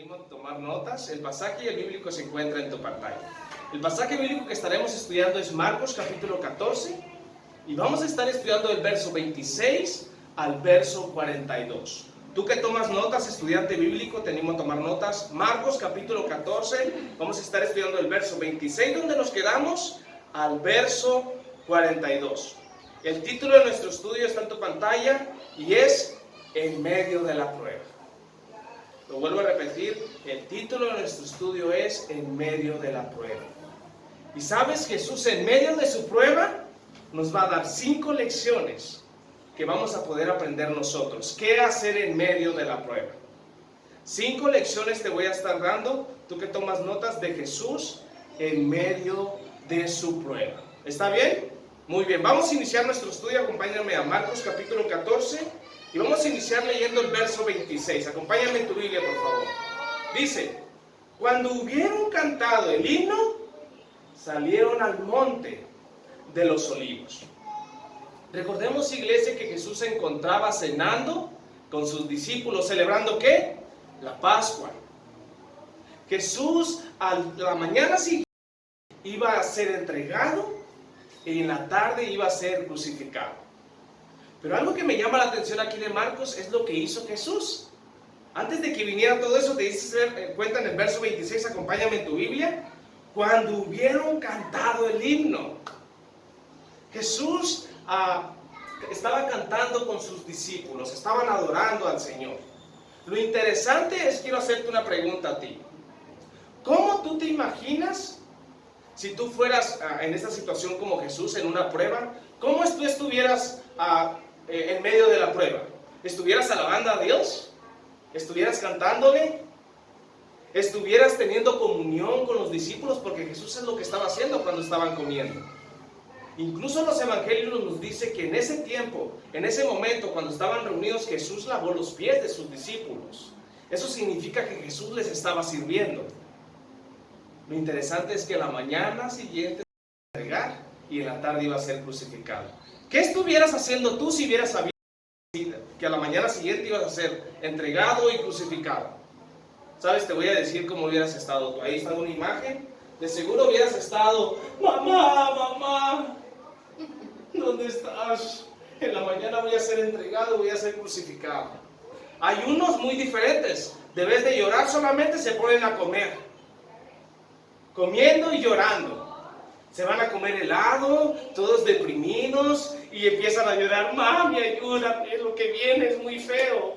animo a tomar notas. El pasaje bíblico se encuentra en tu pantalla. El pasaje bíblico que estaremos estudiando es Marcos capítulo 14 y vamos a estar estudiando el verso 26 al verso 42. Tú que tomas notas, estudiante bíblico, te animo a tomar notas. Marcos capítulo 14, vamos a estar estudiando el verso 26, donde nos quedamos, al verso 42. El título de nuestro estudio está en tu pantalla y es En medio de la prueba. Lo vuelvo a repetir, el título de nuestro estudio es En medio de la prueba. Y sabes, Jesús en medio de su prueba nos va a dar 5 lecciones que vamos a poder aprender nosotros. ¿Qué hacer en medio de la prueba? 5 lecciones te voy a estar dando, tú que tomas notas, de Jesús en medio de su prueba. ¿Está bien? Muy bien, vamos a iniciar nuestro estudio. Acompáñame a Marcos capítulo 14 y vamos a iniciar leyendo el verso 26. Acompáñame en tu Biblia, por favor. Dice: cuando hubieron cantado el himno, salieron al monte de los olivos. Recordemos, iglesia, que Jesús se encontraba cenando con sus discípulos, celebrando ¿qué? La Pascua. Jesús a la mañana siguiente iba a ser entregado y en la tarde iba a ser crucificado. Pero algo que me llama la atención aquí de Marcos es lo que hizo Jesús. Antes de que viniera todo eso, te dice cuenta en el verso 26, acompáñame en tu Biblia. Cuando hubieron cantado el himno, Jesús estaba cantando con sus discípulos, estaban adorando al Señor. Lo interesante es, quiero hacerte una pregunta a ti. ¿Cómo tú te imaginas si tú fueras en esta situación como Jesús, en una prueba? ¿Cómo tú estuvieras en medio de la prueba? ¿Estuvieras alabando a Dios? ¿Estuvieras cantándole? ¿Estuvieras teniendo comunión con los discípulos? Porque Jesús es lo que estaba haciendo cuando estaban comiendo. Incluso los evangelios nos dice que en ese tiempo, en ese momento, cuando estaban reunidos, Jesús lavó los pies de sus discípulos. Eso significa que Jesús les estaba sirviendo. Lo interesante es que la mañana siguiente se iba a entregar y en la tarde iba a ser crucificado. ¿Qué estuvieras haciendo tú si hubieras sabido que a la mañana siguiente ibas a ser entregado y crucificado? ¿Sabes? Te voy a decir cómo hubieras estado tú. Ahí está una imagen. De seguro hubieras estado: mamá, ¿dónde estás? En la mañana voy a ser entregado, voy a ser crucificado. Hay unos muy diferentes. De vez de llorar solamente se ponen a comer. Comiendo y llorando. Se van a comer helado, todos deprimidos, y empiezan a llorar: mami, ayúdame, lo que viene es muy feo.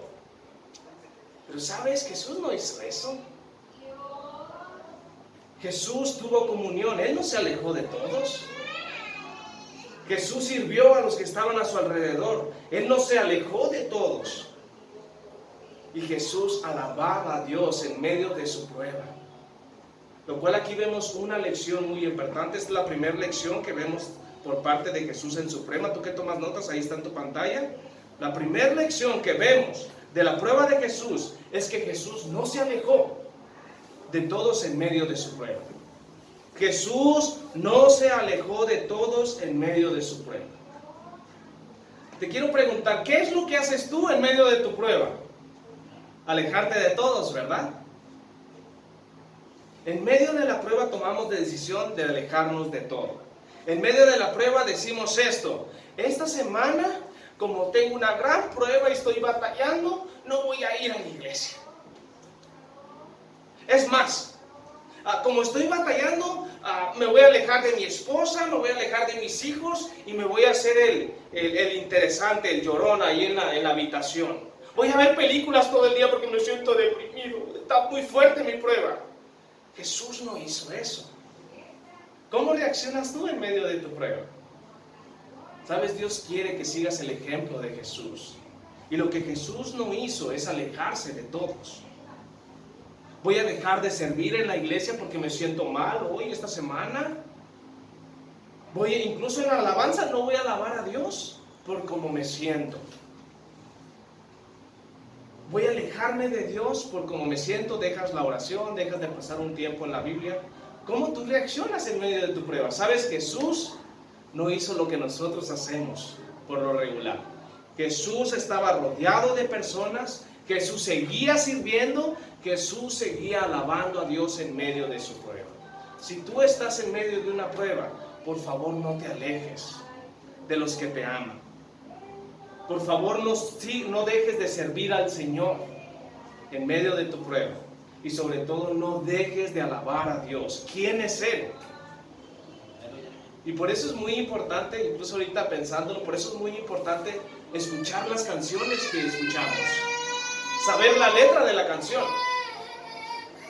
Pero ¿sabes? Jesús no hizo eso. Jesús tuvo comunión, Él no se alejó de todos. Jesús sirvió a los que estaban a su alrededor, Él no se alejó de todos. Y Jesús alababa a Dios en medio de su prueba. Lo cual aquí vemos una lección muy importante. Esta es la primera lección que vemos por parte de Jesús en su prueba. Tú que tomas notas, ahí está en tu pantalla. La primera lección que vemos de la prueba de Jesús es que Jesús no se alejó de todos en medio de su prueba. Jesús no se alejó de todos en medio de su prueba. Te quiero preguntar, ¿qué es lo que haces tú en medio de tu prueba? Alejarte de todos, ¿verdad? En medio de la prueba tomamos la decisión de alejarnos de todo. En medio de la prueba decimos esto: esta semana, como tengo una gran prueba y estoy batallando, no voy a ir a la iglesia. Es más, como estoy batallando, me voy a alejar de mi esposa, me voy a alejar de mis hijos y me voy a hacer el interesante, el llorón ahí en la habitación. Voy a ver películas todo el día porque me siento deprimido, está muy fuerte mi prueba. Jesús no hizo eso. ¿Cómo reaccionas tú en medio de tu prueba? Sabes, Dios quiere que sigas el ejemplo de Jesús. Y lo que Jesús no hizo es alejarse de todos. Voy a dejar de servir en la iglesia porque me siento mal hoy, esta semana. Incluso en la alabanza no voy a alabar a Dios por cómo me siento. Voy a alejarme de Dios por cómo me siento. Dejas la oración, dejas de pasar un tiempo en la Biblia. ¿Cómo tú reaccionas en medio de tu prueba? ¿Sabes? Jesús no hizo lo que nosotros hacemos por lo regular. Jesús estaba rodeado de personas, Jesús seguía sirviendo, Jesús seguía alabando a Dios en medio de su prueba. Si tú estás en medio de una prueba, por favor no te alejes de los que te aman. Por favor no dejes de servir al Señor en medio de tu prueba. Y sobre todo no dejes de alabar a Dios. ¿Quién es Él? Y por eso es muy importante, incluso ahorita pensándolo, por eso es muy importante escuchar las canciones que escuchamos. Saber la letra de la canción.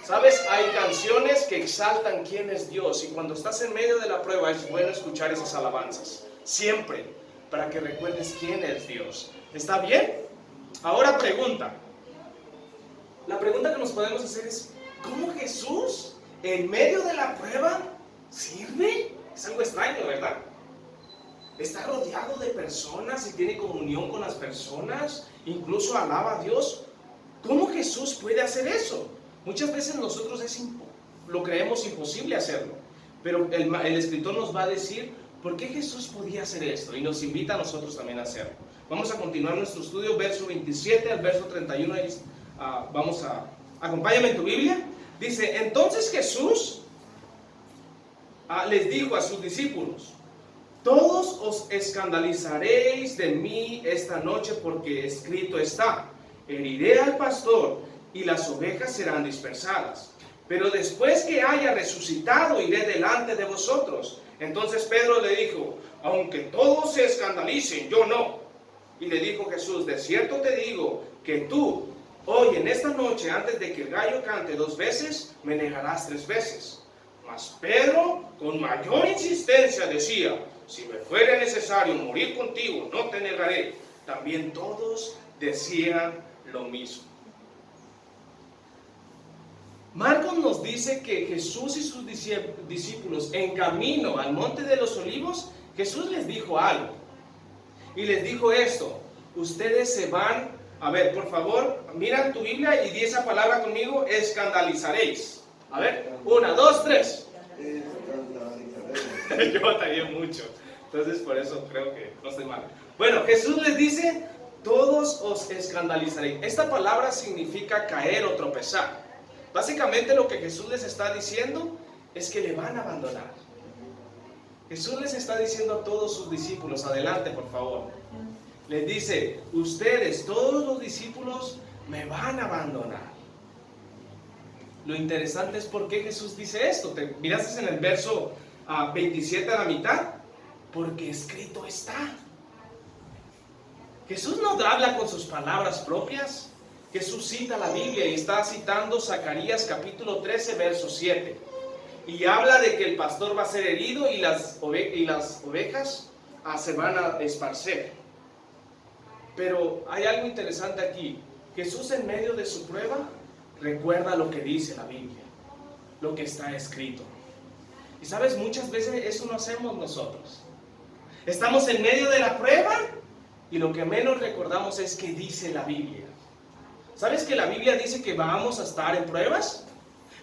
¿Sabes? Hay canciones que exaltan quién es Dios. Y cuando estás en medio de la prueba es bueno escuchar esas alabanzas. Siempre. Para que recuerdes quién es Dios. ¿Está bien? Ahora pregunta. La pregunta que nos podemos hacer es, ¿cómo Jesús en medio de la prueba sirve? Es algo extraño, ¿verdad? Está rodeado de personas y tiene comunión con las personas, incluso alaba a Dios. ¿Cómo Jesús puede hacer eso? Muchas veces nosotros lo creemos imposible hacerlo, pero el escritor nos va a decir por qué Jesús podía hacer esto y nos invita a nosotros también a hacerlo. Vamos a continuar nuestro estudio, verso 27 al verso 31. Acompáñame en tu Biblia. Dice, entonces Jesús les dijo a sus discípulos, todos os escandalizaréis de mí esta noche porque escrito está, heriré al pastor y las ovejas serán dispersadas. Pero después que haya resucitado iré delante de vosotros. Entonces Pedro le dijo, aunque todos se escandalicen, yo no. Y le dijo Jesús, de cierto te digo que tú, hoy en esta noche, antes de que el gallo cante 2 veces, me negarás 3 veces. Mas Pedro, con mayor insistencia, decía, si me fuera necesario morir contigo, no te negaré. También todos decían lo mismo. Marcos nos dice que Jesús y sus discípulos en camino al monte de los olivos, Jesús les dijo algo. Y les dijo esto, ustedes se van, a ver, por favor, mira tu Biblia y di esa palabra conmigo, escandalizaréis. A ver, 1, 2, 3. Yo batallé mucho, entonces por eso creo que no estoy mal. Bueno, Jesús les dice, todos os escandalizaréis. Esta palabra significa caer o tropezar. Básicamente lo que Jesús les está diciendo es que le van a abandonar. Jesús les está diciendo a todos sus discípulos, adelante por favor. Les dice, ustedes, todos los discípulos, me van a abandonar. Lo interesante es por qué Jesús dice esto. ¿Te miraste en el verso 27 a la mitad? Porque escrito está. Jesús no habla con sus palabras propias. Jesús cita la Biblia y está citando Zacarías capítulo 13, verso 7. Y habla de que el pastor va a ser herido y las ovejas se van a esparcer. Pero hay algo interesante aquí. Jesús en medio de su prueba recuerda lo que dice la Biblia, lo que está escrito. Y sabes, muchas veces eso no hacemos nosotros. Estamos en medio de la prueba y lo que menos recordamos es que dice la Biblia. ¿Sabes que la Biblia dice que vamos a estar en pruebas?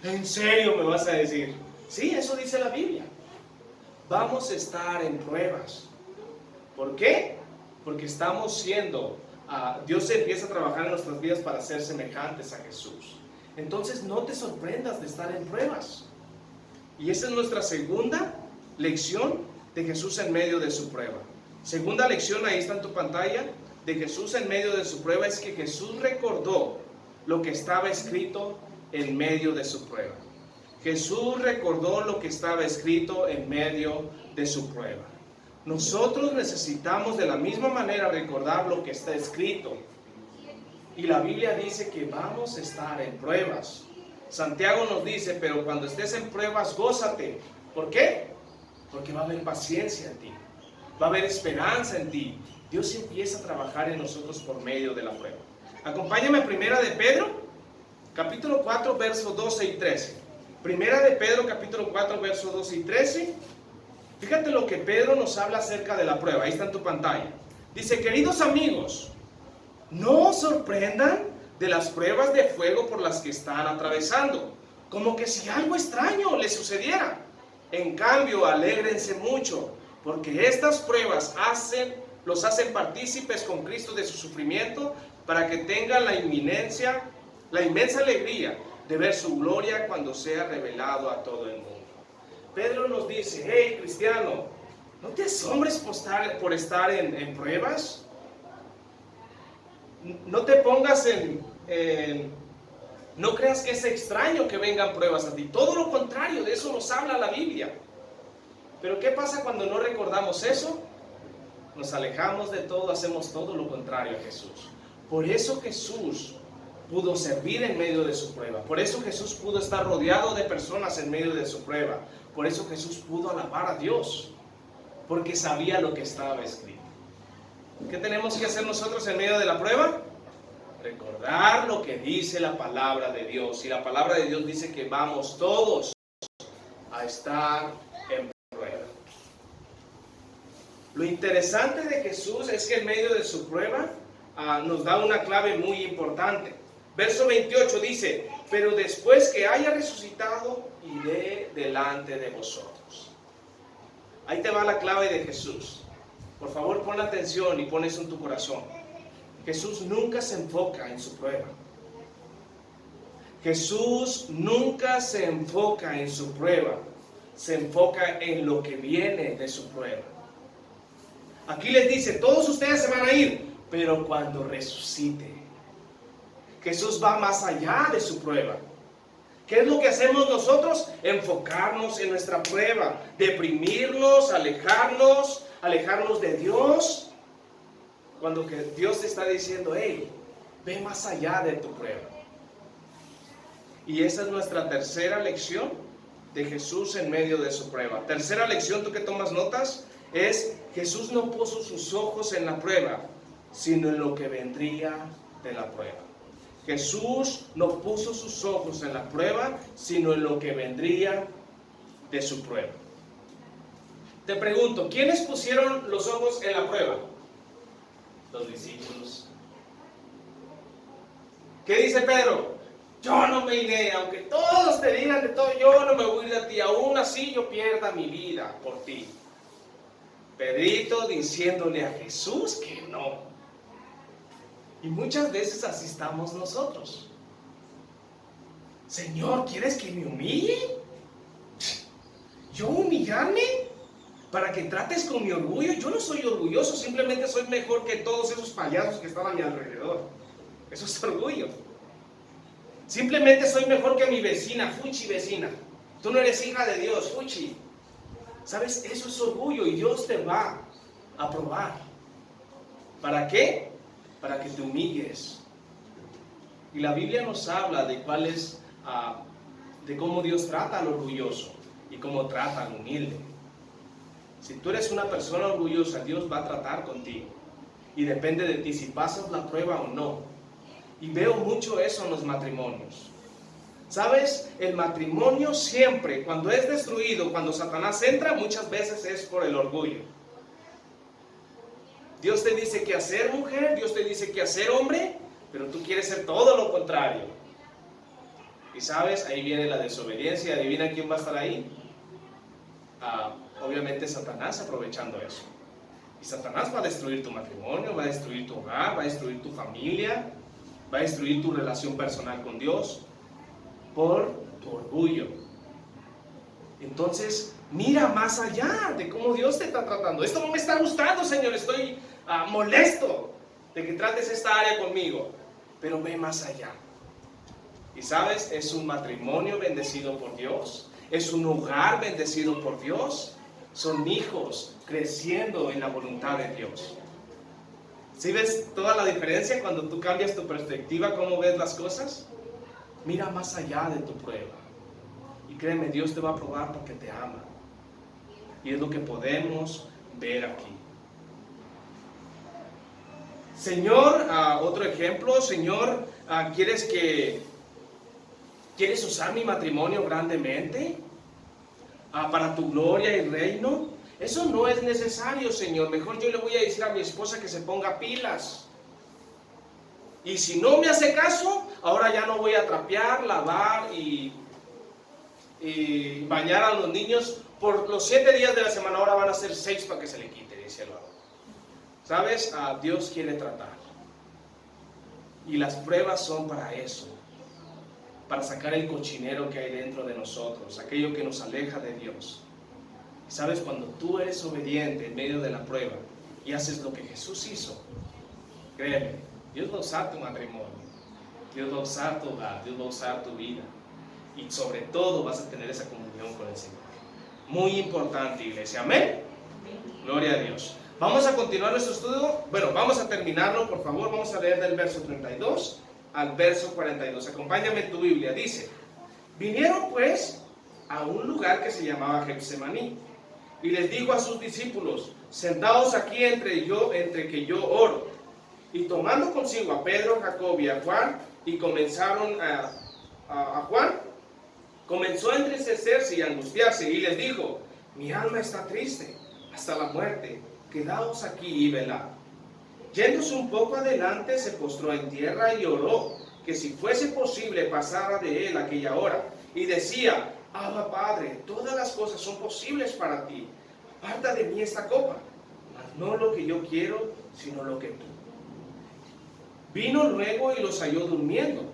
¿En serio me vas a decir? Sí, eso dice la Biblia. Vamos a estar en pruebas. ¿Por qué? Porque estamos siendo, Dios empieza a trabajar en nuestras vidas para ser semejantes a Jesús. Entonces no te sorprendas de estar en pruebas. Y esa es nuestra segunda lección de Jesús en medio de su prueba. Segunda lección, ahí está en tu pantalla, de Jesús en medio de su prueba, es que Jesús recordó lo que estaba escrito en medio de su prueba. Jesús recordó lo que estaba escrito en medio de su prueba. Nosotros necesitamos de la misma manera recordar lo que está escrito. Y la Biblia dice que vamos a estar en pruebas. Santiago nos dice, pero cuando estés en pruebas, gózate. ¿Por qué? Porque va a haber paciencia en ti. Va a haber esperanza en ti. Dios empieza a trabajar en nosotros por medio de la prueba. Acompáñame a Primera de Pedro, capítulo 4, versos 12 y 13. Primera de Pedro, capítulo 4, versos 12 y 13. Fíjate lo que Pedro nos habla acerca de la prueba. Ahí está en tu pantalla. Dice, queridos amigos, no os sorprendan de las pruebas de fuego por las que están atravesando, como que si algo extraño les sucediera. En cambio, alégrense mucho, porque estas pruebas hacen los hacen partícipes con Cristo de su sufrimiento, para que tengan la inmensa alegría de ver su gloria cuando sea revelado a todo el mundo. Pedro nos dice: hey, cristiano, no te asombres por estar en pruebas. No te pongas no creas que es extraño que vengan pruebas a ti. Todo lo contrario, de eso nos habla la Biblia. Pero ¿qué pasa cuando no recordamos eso? Nos alejamos de todo, hacemos todo lo contrario a Jesús. Por eso Jesús pudo servir en medio de su prueba. Por eso Jesús pudo estar rodeado de personas en medio de su prueba. Por eso Jesús pudo alabar a Dios, porque sabía lo que estaba escrito. ¿Qué tenemos que hacer nosotros en medio de la prueba? Recordar lo que dice la palabra de Dios. Y la palabra de Dios dice que vamos todos a estar en prueba. Lo interesante de Jesús es que en medio de su prueba nos da una clave muy importante. Verso 28 dice: pero después que haya resucitado, iré delante de vosotros. Ahí te va la clave de Jesús. Por favor, pon atención y pon eso en tu corazón. Jesús nunca se enfoca en su prueba. Jesús nunca se enfoca en su prueba. Se enfoca en lo que viene de su prueba. Aquí les dice: todos ustedes se van a ir, pero cuando resucite. Jesús va más allá de su prueba. ¿Qué es lo que hacemos nosotros? Enfocarnos en nuestra prueba, deprimirnos, alejarnos de Dios, cuando que Dios te está diciendo: hey, ve más allá de tu prueba. Y esa es nuestra tercera lección de Jesús en medio de su prueba. Tercera lección, tú que tomas notas, es: Jesús no puso sus ojos en la prueba, sino en lo que vendría de la prueba. Jesús no puso sus ojos en la prueba, sino en lo que vendría de su prueba. Te pregunto, ¿quiénes pusieron los ojos en la prueba? Los discípulos. ¿Qué dice Pedro? Yo no me iré, aunque todos te digan de todo, yo no me voy a ir de ti, aún así yo pierda mi vida por ti. Pedrito diciéndole a Jesús que no. Y muchas veces así estamos nosotros. Señor, ¿quieres que me humille? ¿Yo humillarme? ¿Para que trates con mi orgullo? Yo no soy orgulloso, simplemente soy mejor que todos esos payasos que están a mi alrededor. Eso es orgullo. Simplemente soy mejor que mi vecina, fuchi vecina. Tú no eres hija de Dios, fuchi. ¿Sabes? Eso es orgullo y Dios te va a probar. ¿Para qué? Para que te humilles. Y la Biblia nos habla de de cómo Dios trata al orgulloso y cómo trata al humilde. Si tú eres una persona orgullosa, Dios va a tratar contigo. Y depende de ti si pasas la prueba o no. Y veo mucho eso en los matrimonios. ¿Sabes? El matrimonio siempre, cuando es destruido, cuando Satanás entra, muchas veces es por el orgullo. Dios te dice qué hacer, mujer, Dios te dice qué hacer, hombre, pero tú quieres ser todo lo contrario. Y sabes, ahí viene la desobediencia. ¿Adivina quién va a estar ahí? Obviamente Satanás, aprovechando eso. Y Satanás va a destruir tu matrimonio, va a destruir tu hogar, va a destruir tu familia, va a destruir tu relación personal con Dios por tu orgullo. Entonces, mira más allá de cómo Dios te está tratando. Esto no me está gustando, Señor, estoy molesto de que trates esta área conmigo, pero ve más allá. Y sabes, es un matrimonio bendecido por Dios, es un hogar bendecido por Dios, son hijos creciendo en la voluntad de Dios. ¿Sí ves toda la diferencia cuando tú cambias tu perspectiva, cómo ves las cosas? Mira más allá de tu prueba. Y créeme, Dios te va a probar porque te ama. Y es lo que podemos ver aquí. Señor, otro ejemplo, Señor, ¿quieres usar mi matrimonio grandemente? Para tu gloria y reino. Eso no es necesario, Señor. Mejor yo le voy a decir a mi esposa que se ponga pilas. Y si no me hace caso, ahora ya no voy a trapear, lavar y bañar a los niños por los 7 días de la semana. Ahora van a ser 6 para que se le quite, dice el varón. ¿Sabes? Dios quiere tratar. Y las pruebas son para eso. Para sacar el cochinero que hay dentro de nosotros, aquello que nos aleja de Dios. Y sabes, cuando tú eres obediente en medio de la prueba y haces lo que Jesús hizo, créeme, Dios va a usar tu matrimonio, Dios va a usar tu hogar, Dios va a usar tu vida. Y sobre todo vas a tener esa comunión con el Señor. Muy importante, iglesia. Amén. Gloria a Dios. Vamos a continuar nuestro estudio. Bueno, vamos a terminarlo, por favor. Vamos a leer del verso 32 al verso 42. Acompáñame en tu Biblia. Dice: vinieron pues a un lugar que se llamaba Getsemaní, y les dijo a sus discípulos: sentaos aquí entre que yo oro. Y tomando consigo a Pedro, Jacob y a Juan, y comenzaron a Juan, comenzó a entristecerse y a angustiarse, y les dijo: mi alma está triste hasta la muerte, quedaos aquí y velad. Yéndose un poco adelante, se postró en tierra y oró, que si fuese posible pasara de él aquella hora. Y decía: Abba, Padre, todas las cosas son posibles para ti. Aparta de mí esta copa, mas no lo que yo quiero, sino lo que tú. Vino luego y los halló durmiendo.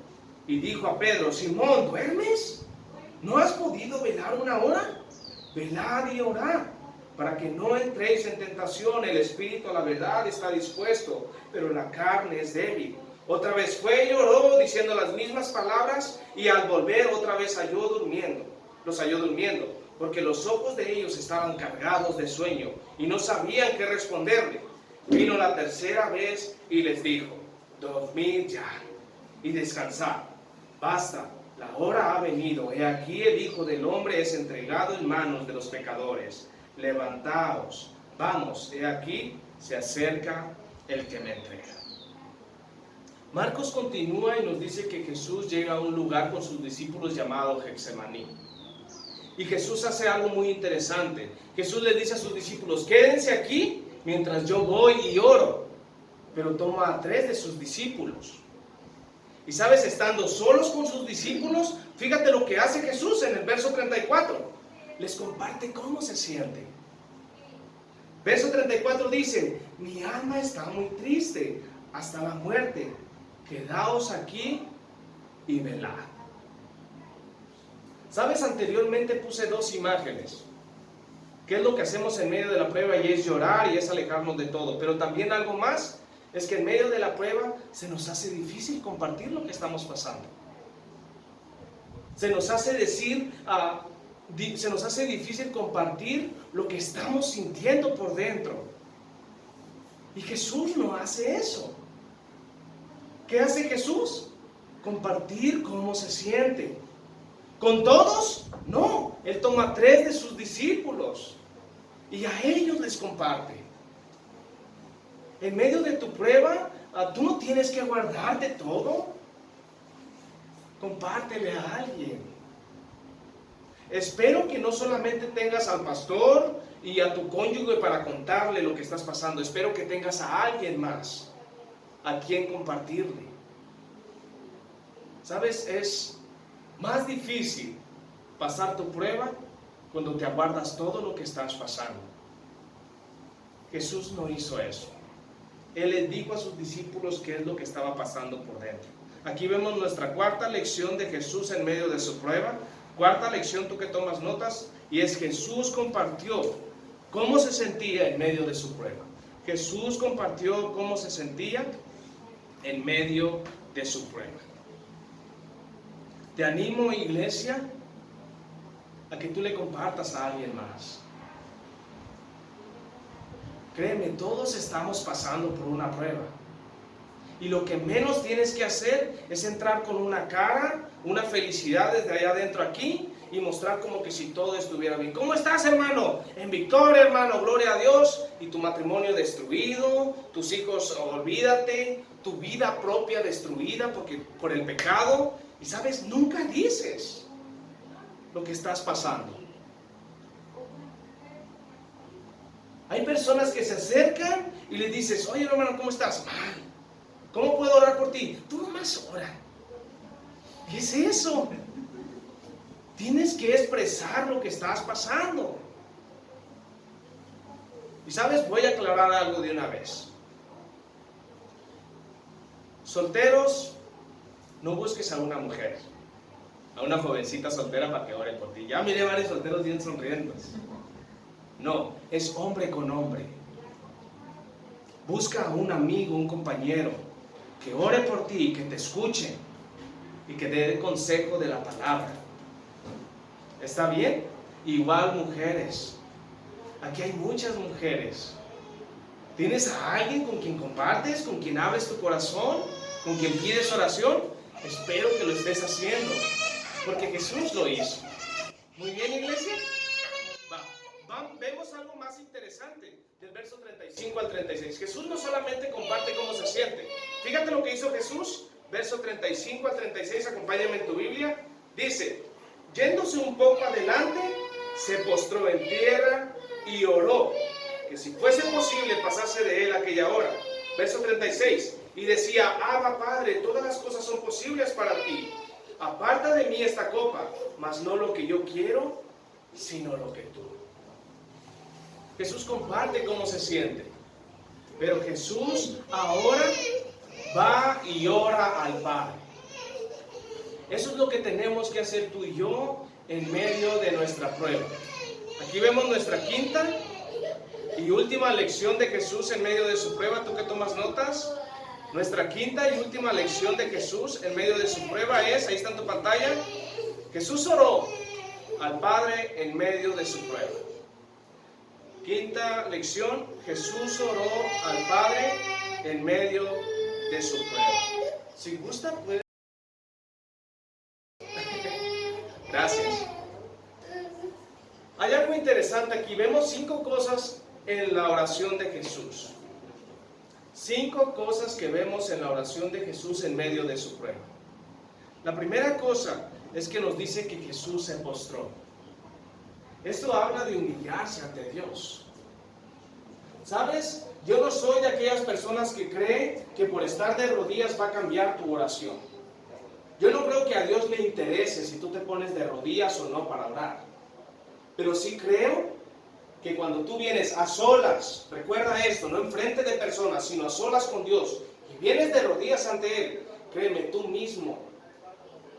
Y dijo a Pedro: Simón, ¿duermes? ¿No has podido velar una hora? Velad y orad, para que no entréis en tentación. El espíritu a la verdad está dispuesto, pero la carne es débil. Otra vez fue y oró, diciendo las mismas palabras, y al volver otra vez los halló durmiendo, porque los ojos de ellos estaban cargados de sueño, y no sabían qué responderle. Vino la tercera vez y les dijo: dormid ya, y descansad. Basta, la hora ha venido. He aquí el Hijo del Hombre es entregado en manos de los pecadores. Levantaos, vamos, he aquí se acerca el que me entrega. Marcos continúa y nos dice que Jesús llega a un lugar con sus discípulos llamado Getsemaní. Y Jesús hace algo muy interesante. Jesús les dice a sus discípulos: quédense aquí mientras yo voy y oro. Pero toma a 3 de sus discípulos. Y sabes, estando solos con sus discípulos, fíjate lo que hace Jesús en el verso 34. Les comparte cómo se siente. Verso 34 dice: mi alma está muy triste hasta la muerte. Quedaos aquí y velad. Sabes, anteriormente puse 2 imágenes. ¿Qué es lo que hacemos en medio de la prueba? Y es llorar y es alejarnos de todo. Pero también algo más es que en medio de la prueba se nos hace difícil compartir lo que estamos pasando. Se nos hace difícil compartir lo que estamos sintiendo por dentro. Y Jesús no hace eso. ¿Qué hace Jesús? Compartir cómo se siente. ¿Con todos? No. Él toma 3 de sus discípulos y a ellos les comparte. En medio de tu prueba, tú no tienes que guardarte todo. Compártele a alguien. Espero que no solamente tengas al pastor y a tu cónyuge para contarle lo que estás pasando. Espero que tengas a alguien más a quien compartirle. ¿Sabes? Es más difícil pasar tu prueba cuando te aguardas todo lo que estás pasando. Jesús no hizo eso. Él les dijo a sus discípulos qué es lo que estaba pasando por dentro. Aquí vemos nuestra 4ª lección de Jesús en medio de su prueba. 4ª lección, tú que tomas notas, y es: Jesús compartió cómo se sentía en medio de su prueba. Jesús compartió cómo se sentía en medio de su prueba. Te animo, iglesia, a que tú le compartas a alguien más. Créeme, todos estamos pasando por una prueba. Y lo que menos tienes que hacer es entrar con una cara, una felicidad desde allá adentro aquí, y mostrar como que si todo estuviera bien. ¿Cómo estás, hermano? En victoria, hermano, gloria a Dios. Y tu matrimonio destruido, tus hijos, olvídate, tu vida propia destruida por el pecado. Y sabes, nunca dices lo que estás pasando. Hay personas que se acercan y le dices: oye, hermano, ¿cómo estás? Mal. ¿Cómo puedo orar por ti? Tú nomás ora. ¿Qué es eso? Tienes que expresar lo que estás pasando. Y sabes, voy a aclarar algo de una vez. Solteros, no busques a una mujer, a una jovencita soltera para que ore por ti. Ya miré varios solteros bien sonrientes. No, es hombre con hombre. Busca a un amigo, un compañero, que ore por ti, que te escuche y que te dé consejo de la palabra. ¿Está bien? Igual mujeres. Aquí hay muchas mujeres. ¿Tienes a alguien con quien compartes, con quien abres tu corazón, con quien pides oración? Espero que lo estés haciendo, porque Jesús lo hizo. Muy bien, iglesia. Vemos algo más interesante del verso 35 al 36. Jesús no solamente comparte cómo se siente. Fíjate lo que hizo Jesús, verso 35 al 36, acompáñame en tu Biblia. Dice, yéndose un poco adelante, se postró en tierra y oró, que si fuese posible pasase de él aquella hora. Verso 36, y decía, Abba Padre, todas las cosas son posibles para ti. Aparta de mí esta copa, mas no lo que yo quiero, sino lo que tú. Jesús comparte cómo se siente, pero Jesús ahora va y ora al Padre. Eso es lo que tenemos que hacer tú y yo en medio de nuestra prueba. Aquí vemos nuestra quinta y última lección de Jesús en medio de su prueba. ¿Tú que tomas notas? Nuestra quinta y última lección de Jesús en medio de su prueba es, ahí está en tu pantalla, Jesús oró al Padre en medio de su prueba. Quinta lección, Jesús oró al Padre en medio de su prueba. Si gusta, puede. Gracias. Hay algo interesante aquí. Vemos 5 cosas en la oración de Jesús. 5 cosas que vemos en la oración de Jesús en medio de su prueba. La primera cosa es que nos dice que Jesús se postró. Esto habla de humillarse ante Dios. ¿Sabes? Yo no soy de aquellas personas que creen que por estar de rodillas va a cambiar tu oración. Yo no creo que a Dios le interese si tú te pones de rodillas o no para orar. Pero sí creo que cuando tú vienes a solas, recuerda esto, no enfrente de personas, sino a solas con Dios, y vienes de rodillas ante Él, créeme, tú mismo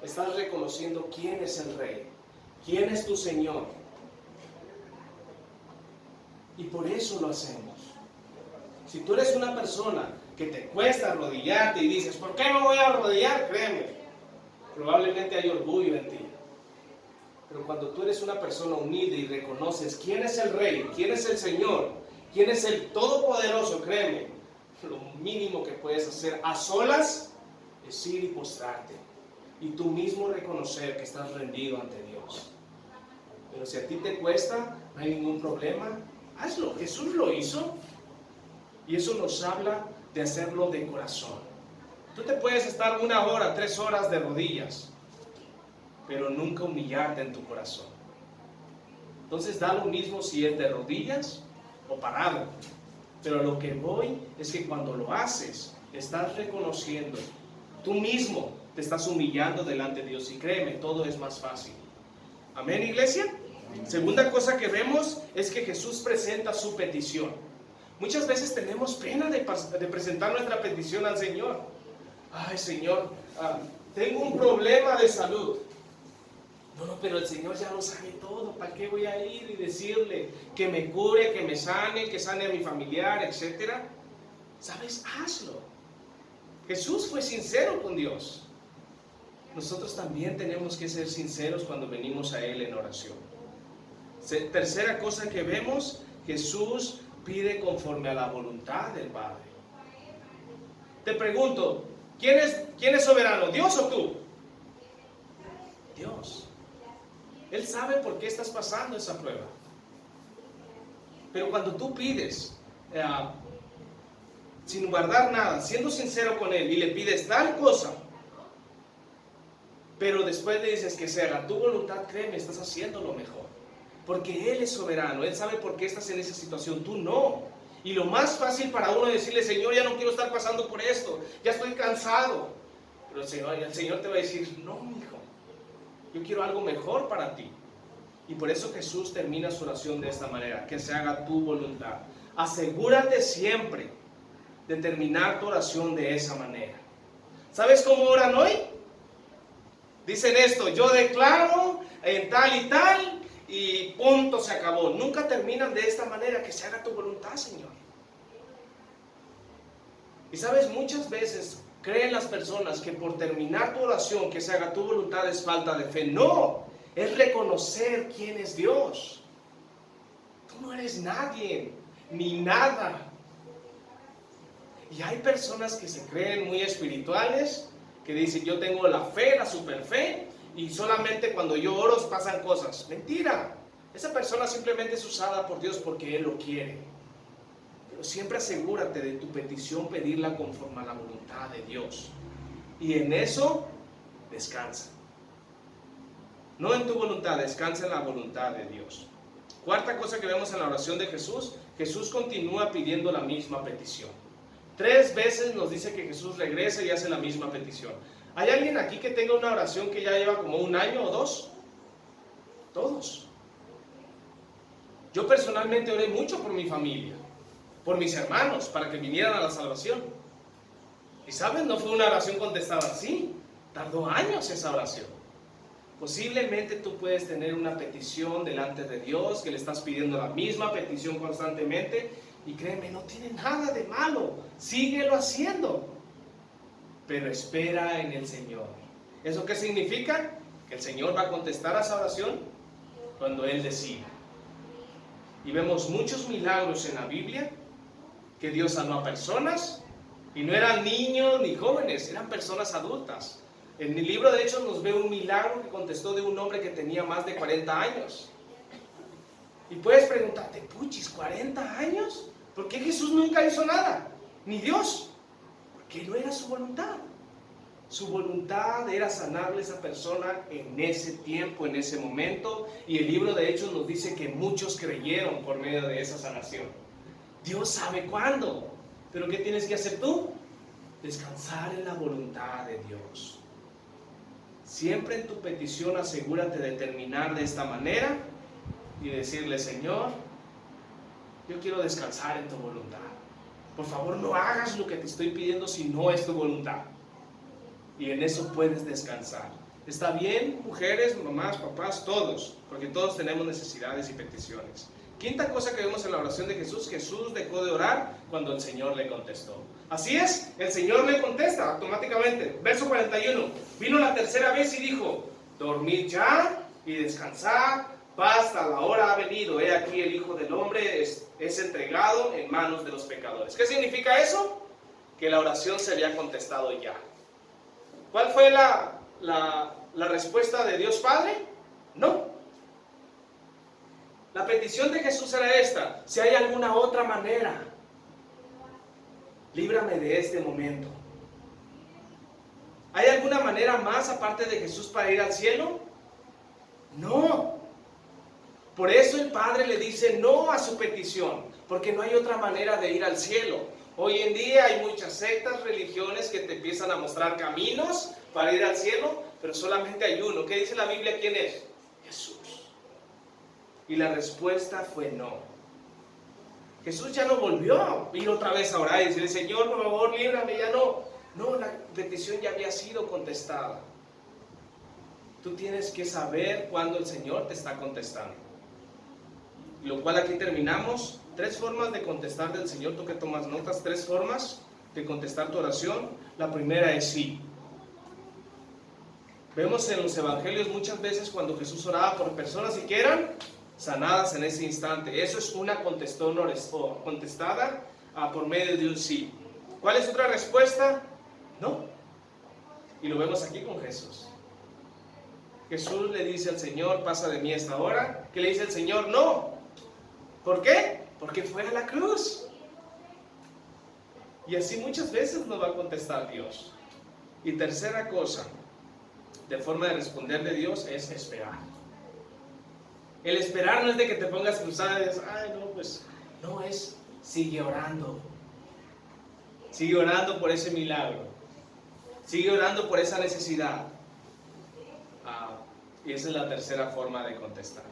estás reconociendo quién es el Rey, quién es tu Señor. Y por eso lo hacemos. Si tú eres una persona que te cuesta arrodillarte y dices, ¿por qué me voy a arrodillar? Créeme, probablemente hay orgullo en ti. Pero cuando tú eres una persona humilde y reconoces quién es el Rey, quién es el Señor, quién es el Todopoderoso, créeme, lo mínimo que puedes hacer a solas es ir y postrarte. Y tú mismo reconocer que estás rendido ante Dios. Pero si a ti te cuesta, no hay ningún problema. Hazlo, Jesús lo hizo y eso nos habla de hacerlo de corazón. Tú te puedes estar 1 hora, 3 horas de rodillas, pero nunca humillarte en tu corazón. Entonces da lo mismo si es de rodillas o parado, pero lo que voy es que cuando lo haces, estás reconociendo, tú mismo te estás humillando delante de Dios y créeme, todo es más fácil. ¿Amén, iglesia? Segunda cosa que vemos es que Jesús presenta su petición. Muchas veces tenemos pena de presentar nuestra petición al Señor. Ay, Señor, tengo un problema de salud. No, pero el Señor ya lo sabe todo. ¿Para qué voy a ir y decirle que me cure, que me sane, que sane a mi familiar, etcétera? ¿Sabes? Hazlo. Jesús fue sincero con Dios. Nosotros también tenemos que ser sinceros cuando venimos a Él en oración. Tercera cosa que vemos, Jesús pide conforme a la voluntad del Padre. Te pregunto, ¿quién es soberano, Dios o tú? Dios. Él sabe por qué estás pasando esa prueba. Pero cuando tú pides, sin guardar nada, siendo sincero con Él y le pides tal cosa, pero después le dices que sea tu voluntad, créeme, estás haciendo lo mejor. Porque Él es soberano, Él sabe por qué estás en esa situación, tú no. Y lo más fácil para uno es decirle, Señor, ya no quiero estar pasando por esto, ya estoy cansado. Pero el Señor te va a decir, no, hijo, yo quiero algo mejor para ti. Y por eso Jesús termina su oración de esta manera, que se haga tu voluntad. Asegúrate siempre de terminar tu oración de esa manera. ¿Sabes cómo oran hoy? Dicen esto: yo declaro en tal y punto, se acabó. Nunca terminan de esta manera: que se haga tu voluntad, Señor. Y sabes, muchas veces creen las personas que por terminar tu oración, que se haga tu voluntad, es falta de fe. No, es reconocer quién es Dios. Tú no eres nadie, ni nada. Y hay personas que se creen muy espirituales, que dicen: yo tengo la fe, la super fe, y solamente cuando yo oro pasan cosas. Mentira. Esa persona simplemente es usada por Dios porque Él lo quiere. Pero siempre asegúrate de tu petición pedirla conforme a la voluntad de Dios. Y en eso descansa. No en tu voluntad, descansa en la voluntad de Dios. Cuarta cosa que vemos en la oración de Jesús: Jesús continúa pidiendo la misma petición. 3 veces nos dice que Jesús regresa y hace la misma petición. ¿Hay alguien aquí que tenga una oración que ya lleva como 1 año o 2? Todos. Yo personalmente oré mucho por mi familia, por mis hermanos, para que vinieran a la salvación. Y ¿saben? No fue una oración contestada así. Tardó años esa oración. Posiblemente tú puedes tener una petición delante de Dios, que le estás pidiendo la misma petición constantemente, y créeme, no tiene nada de malo. Síguelo haciendo. Pero espera en el Señor. ¿Eso qué significa? Que el Señor va a contestar a esa oración cuando Él decida. Y vemos muchos milagros en la Biblia, que Dios sanó a personas, y no eran niños ni jóvenes, eran personas adultas. En el libro de Hechos nos ve un milagro que contestó de un hombre que tenía más de 40 años. Y puedes preguntarte: puchis, ¿40 años? ¿Por qué Jesús nunca hizo nada? Ni Dios. Porque no era su voluntad. Su voluntad era sanarle a esa persona en ese tiempo, en ese momento. Y el libro de Hechos nos dice que muchos creyeron por medio de esa sanación. Dios sabe cuándo. ¿Pero qué tienes que hacer tú? Descansar en la voluntad de Dios. Siempre en tu petición asegúrate de terminar de esta manera y decirle: Señor, yo quiero descansar en tu voluntad. Por favor, no hagas lo que te estoy pidiendo si no es tu voluntad. Y en eso puedes descansar. ¿Está bien, mujeres, mamás, papás, todos? Porque todos tenemos necesidades y peticiones. Quinta cosa que vemos en la oración de Jesús: Jesús dejó de orar cuando el Señor le contestó. Así es, el Señor le contesta automáticamente. Verso 41. Vino la tercera vez y dijo: dormid ya y descansad, basta, la hora ha venido. He aquí el Hijo del Hombre es entregado en manos de los pecadores. ¿Qué significa eso? Que la oración se había contestado ya. ¿Cuál fue la respuesta de Dios Padre? No. La petición de Jesús era esta: si hay alguna otra manera, líbrame de este momento. ¿Hay alguna manera más aparte de Jesús para ir al cielo? No. Por eso el Padre le dice no a su petición, porque no hay otra manera de ir al cielo. Hoy en día hay muchas sectas, religiones que te empiezan a mostrar caminos para ir al cielo, pero solamente hay uno. ¿Qué dice la Biblia? ¿Quién es? Jesús. Y la respuesta fue no. Jesús ya no volvió a ir otra vez a orar y decirle: Señor, por favor, líbrame. Ya no. No, la petición ya había sido contestada. Tú tienes que saber cuándo el Señor te está contestando. Lo cual aquí terminamos. 3 formas de contestar del Señor. Tú que tomas notas, 3 formas de contestar tu oración. La primera es sí. Vemos en los evangelios muchas veces cuando Jesús oraba por personas y que eran sanadas en ese instante. Eso es una contestada por medio de un sí. ¿Cuál es otra respuesta? No. Y lo vemos aquí con Jesús. Jesús le dice al Señor: pasa de mí esta hora. ¿Qué le dice el Señor? No. ¿Por qué? Porque fue a la cruz. Y así muchas veces nos va a contestar Dios. Y tercera cosa, de forma de responder de Dios, es esperar. El esperar no es de que te pongas cruzada y dices: ay, no, pues, no, es sigue orando. Sigue orando por ese milagro. Sigue orando por esa necesidad. Y esa es la tercera forma de contestar.